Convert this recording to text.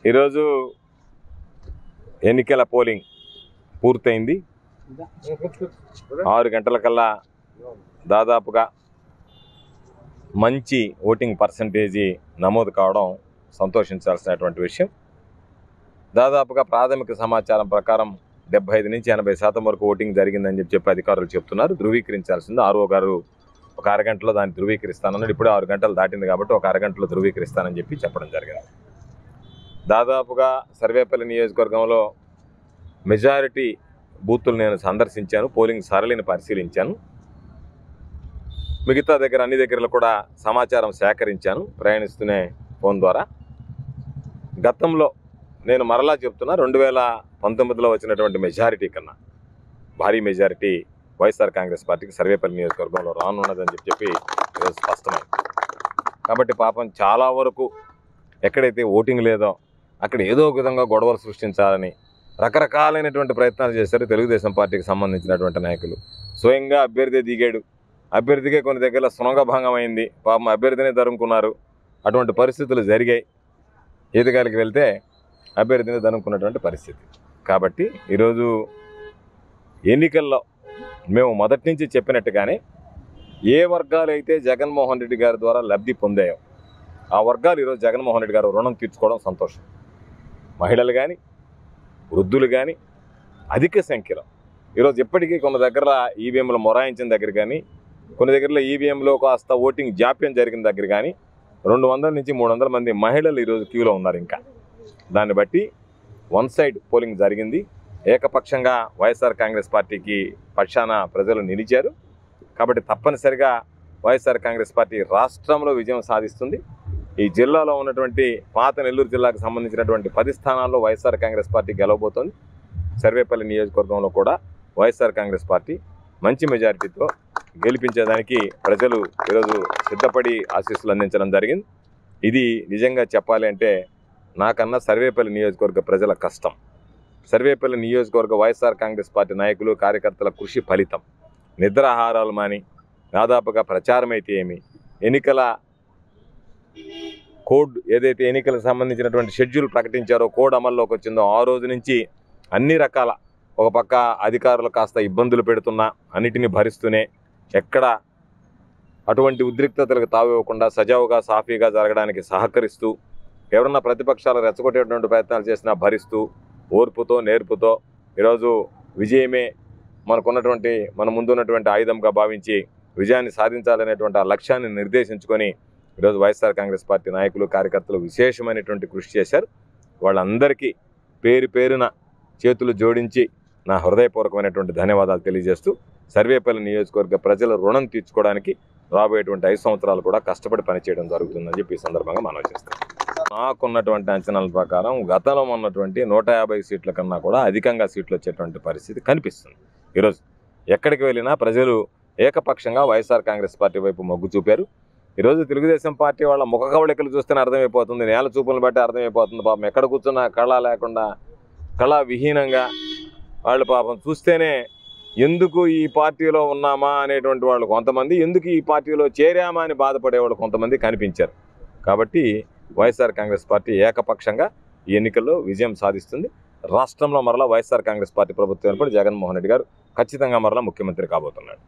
ఈరోజు ఎన్నికల పోలింగ్ పూర్తయింది. 6 గంటలకల్లా దాదాపుగా మంచి ఓటింగ్ పర్సంటేజీ నమోదు కావడం సంతోషించాల్సినటువంటి విషయం. దాదాపుగా ప్రాథమిక సమాచారం ప్రకారం 75 నుంచి 80% వరకు ఓటింగ్ జరిగిందని చెప్పి అధికారులు చెప్తున్నారు. ధృవీకరించాల్సింది ఆర్ఓ గారు ఒక అరగంటలో దాన్ని ధృవీకరిస్తానన్నాడు. ఇప్పుడే 6 గంటలు దాటింది కాబట్టి ఒక అరగంటలో ధృవీకరిస్తానని చెప్పడం జరిగింది. దాదాపుగా సర్వేపల్లి నియోజకవర్గంలో మెజారిటీ బూతులు నేను సందర్శించాను, పోలింగ్ సరళిని పరిశీలించాను. మిగతా దగ్గర అన్ని దగ్గరలో కూడా సమాచారం సేకరించాను ప్రయాణిస్తూనే ఫోన్ ద్వారా. గతంలో నేను మరలా చెప్తున్నా, 2019లో వచ్చినటువంటి మెజారిటీ కన్నా భారీ మెజారిటీ వైఎస్ఆర్ కాంగ్రెస్ పార్టీకి సర్వేపల్లి నియోజకవర్గంలో రానున్నదని చెప్పి ఈరోజు స్పష్టమైంది. కాబట్టి పాపం చాలా వరకు ఎక్కడైతే ఓటింగ్ లేదో అక్కడ ఏదో ఒక విధంగా గొడవలు సృష్టించాలని రకరకాలైనటువంటి ప్రయత్నాలు చేశారు తెలుగుదేశం పార్టీకి సంబంధించినటువంటి నాయకులు. స్వయంగా అభ్యర్థి దిగాడు, అభ్యర్థికే కొన్ని దగ్గర సునగభంగం అయింది, పాపం అభ్యర్థిని దరుముకున్నారు. అటువంటి పరిస్థితులు జరిగాయి. ఈతగాలికి వెళ్తే అభ్యర్థిని దరుముకున్నటువంటి పరిస్థితి. కాబట్టి ఈరోజు ఎన్నికల్లో మేము మొదటి నుంచి చెప్పినట్టుగానే ఏ వర్గాలు అయితే జగన్మోహన్ రెడ్డి గారి ద్వారా లబ్ధి పొందాయో ఆ వర్గాలు ఈరోజు జగన్మోహన్ రెడ్డి గారు రుణం తీర్చుకోవడం సంతోషం. మహిళలు కానీ వృద్ధులు కానీ అధిక సంఖ్యలో ఈరోజు ఇప్పటికీ కొన్ని దగ్గర ఈవీఎంలు మొరాయించిన దగ్గర కానీ కొన్ని దగ్గరలో ఈవీఎంలో కాస్త ఓటింగ్ జాప్యం జరిగిన దగ్గర కానీ 200 నుంచి 300 మంది మహిళలు ఈరోజు క్యూలో ఉన్నారు. ఇంకా దాన్ని బట్టి వన్ సైడ్ పోలింగ్ జరిగింది. ఏకపక్షంగా వైఎస్ఆర్ కాంగ్రెస్ పార్టీకి పక్షాన ప్రజలు నిలిచారు. కాబట్టి తప్పనిసరిగా వైఎస్ఆర్ కాంగ్రెస్ పార్టీ రాష్ట్రంలో విజయం సాధిస్తుంది. ఈ జిల్లాలో ఉన్నటువంటి పాత నెల్లూరు జిల్లాకు సంబంధించినటువంటి 10 స్థానాల్లో వైఎస్ఆర్ కాంగ్రెస్ పార్టీ గెలవబోతోంది. సర్వేపల్లి నియోజకవర్గంలో కూడా వైఎస్ఆర్ కాంగ్రెస్ పార్టీ మంచి మెజారిటీతో గెలిపించేదానికి ప్రజలు ఈరోజు సిద్ధపడి ఆశీస్సులు అందించడం జరిగింది. ఇది నిజంగా చెప్పాలి అంటే నాకన్నా సర్వేపల్లి నియోజకవర్గ ప్రజల కష్టం. సర్వేపల్లి నియోజకవర్గ వైఎస్ఆర్ కాంగ్రెస్ పార్టీ నాయకులు కార్యకర్తల కృషి ఫలితం. నిద్రాహారాలు మాని దాదాపుగా ప్రచారం అయితే ఏమి, ఎన్నికల కోడ్ ఏదైతే ఎన్నికలకు సంబంధించినటువంటి షెడ్యూల్ ప్రకటించారో, కోడ్ అమల్లోకి వచ్చిందో ఆ రోజు నుంచి అన్ని రకాల ఒక పక్క అధికారులు కాస్త ఇబ్బందులు పెడుతున్నా అన్నిటినీ భరిస్తూనే ఎక్కడ అటువంటి ఉద్రిక్తతలకు తావివ్వకుండా సజావుగా సాఫీగా జరగడానికి సహకరిస్తూ, ఎవరన్నా ప్రతిపక్షాలు రెచ్చగొట్టేటువంటి ప్రయత్నాలు చేసినా భరిస్తూ ఓర్పుతో నేర్పుతో ఈరోజు విజయమే మనకున్నటువంటి మన ముందున్నటువంటి ఆయుధంగా భావించి విజయాన్ని సాధించాలనేటువంటి ఆ లక్ష్యాన్ని నిర్దేశించుకొని ఈరోజు వైఎస్ఆర్ కాంగ్రెస్ పార్టీ నాయకులు కార్యకర్తలు విశేషమైనటువంటి కృషి చేశారు. వాళ్ళందరికీ పేరు పేరున చేతులు జోడించి నా హృదయపూర్వకమైనటువంటి ధన్యవాదాలు తెలియజేస్తూ సర్వేపల్లి నియోజకవర్గ ప్రజల రుణం తీర్చుకోవడానికి రాబోయేటువంటి 5 సంవత్సరాలు కూడా కష్టపడి పనిచేయడం జరుగుతుందని చెప్పి ఈ సందర్భంగా మనవి చేస్తాను. నాకున్నటువంటి అంచనాల ప్రకారం గతంలో ఉన్నటువంటి 150 సీట్ల కన్నా కూడా అధికంగా సీట్లు వచ్చేటువంటి పరిస్థితి కనిపిస్తుంది. ఈరోజు ఎక్కడికి వెళ్ళినా ప్రజలు ఏకపక్షంగా వైఎస్ఆర్ కాంగ్రెస్ పార్టీ వైపు మొగ్గు చూపారు. ఈరోజు తెలుగుదేశం పార్టీ వాళ్ళ ముఖ కవళికలు చూస్తేనే అర్థమైపోతుంది, నేల చూపులను బట్టి అర్థమైపోతుంది. పాపం ఎక్కడ కూర్చున్నా కళ లేకుండా కళా విహీనంగా వాళ్ళు పాపం చూస్తేనే ఎందుకు ఈ పార్టీలో ఉన్నామా అనేటువంటి వాళ్ళు కొంతమంది, ఎందుకు ఈ పార్టీలో చేరామా అని బాధపడేవాళ్ళు కొంతమంది కనిపించారు. కాబట్టి వైఎస్ఆర్ కాంగ్రెస్ పార్టీ ఏకపక్షంగా ఈ ఎన్నికల్లో విజయం సాధిస్తుంది. రాష్ట్రంలో మరలా వైఎస్ఆర్ కాంగ్రెస్ పార్టీ ప్రభుత్వం ఏర్పడి జగన్మోహన్ రెడ్డి గారు ఖచ్చితంగా మరలా ముఖ్యమంత్రి కాబోతున్నాడు.